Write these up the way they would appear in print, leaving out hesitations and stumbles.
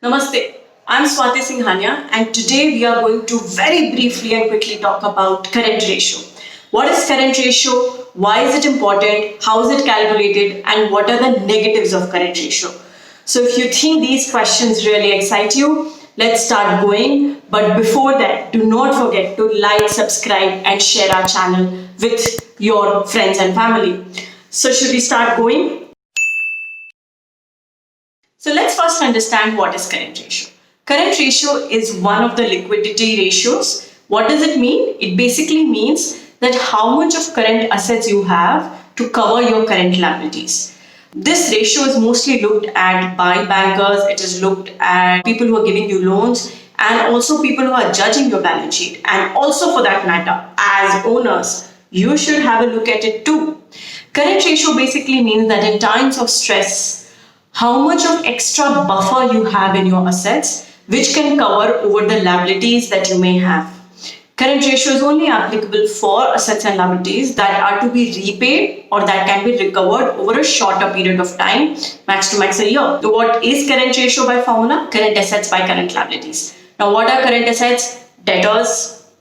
Namaste. I'm Swati Singhania, and today we are going to very briefly and quickly talk about current ratio. What is current ratio? Why is it important? How is it calculated? And what are the negatives of current ratio? So if you think these questions really excite you, let's start going. But before that, do not forget to like, subscribe, and share our channel with your friends and family. So should we start going? So let's first understand what is current ratio. Current ratio is one of the liquidity ratios. What does it mean? It basically means that how much of current assets you have to cover your current liabilities. This ratio is mostly looked at by bankers, it is looked at people who are giving you loans and also people who are judging your balance sheet. And also for that matter, as owners, you should have a look at it too. Current ratio basically means that in times of stress, how much of extra buffer you have in your assets which can cover over the liabilities that you may have. Current ratio is only applicable for assets and liabilities that are to be repaid or that can be recovered over a shorter period of time, max to max a year. So what is current ratio by formula? Current assets by current liabilities. Now what are current assets? Debtors,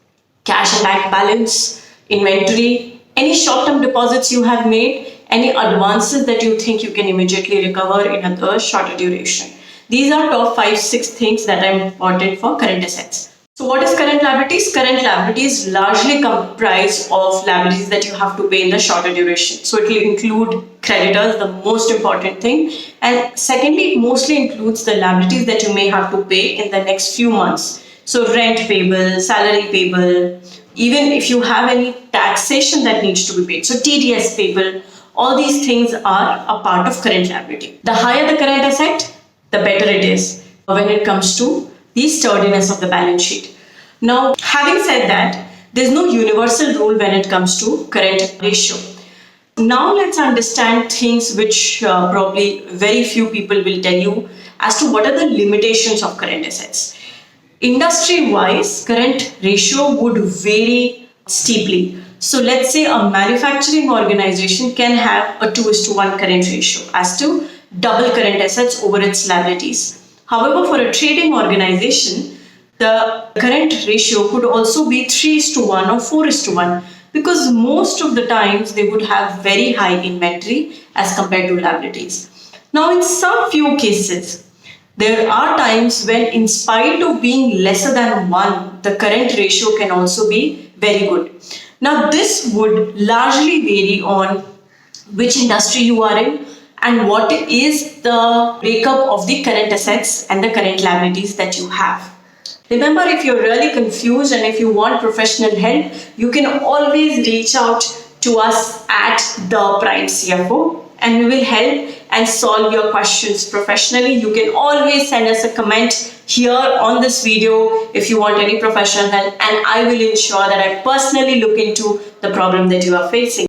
cash and bank balance, inventory, any short-term deposits you have made, any advances that you think you can immediately recover in a shorter duration. These are top 5-6 things that are important for current assets. So what is current liabilities? Current liabilities largely comprise of liabilities that you have to pay in the shorter duration. So it will include creditors, the most important thing. And secondly, it mostly includes the liabilities that you may have to pay in the next few months. So rent payable, salary payable, even if you have any taxation that needs to be paid. So TDS payable, all these things are a part of current liability. The higher the current asset, the better it is when it comes to the sturdiness of the balance sheet. Now, having said that, there's no universal rule when it comes to current ratio. Now, let's understand things which probably very few people will tell you as to what are the limitations of current assets. Industry-wise, current ratio would vary steeply. So let's say a manufacturing organization can have a 2:1 current ratio as to double current assets over its liabilities. However, for a trading organization, the current ratio could also be 3:1 or 4:1 because most of the times they would have very high inventory as compared to liabilities. Now, in some few cases, there are times when in spite of being lesser than 1, the current ratio can also be very good. Now, this would largely vary on which industry you are in and what is the breakup of the current assets and the current liabilities that you have. Remember, if you're really confused and if you want professional help, you can always reach out to us at the Prime CFO and we will help and solve your questions professionally. You can always send us a comment here on this video if you want any professional help, and I will ensure that I personally look into the problem that you are facing.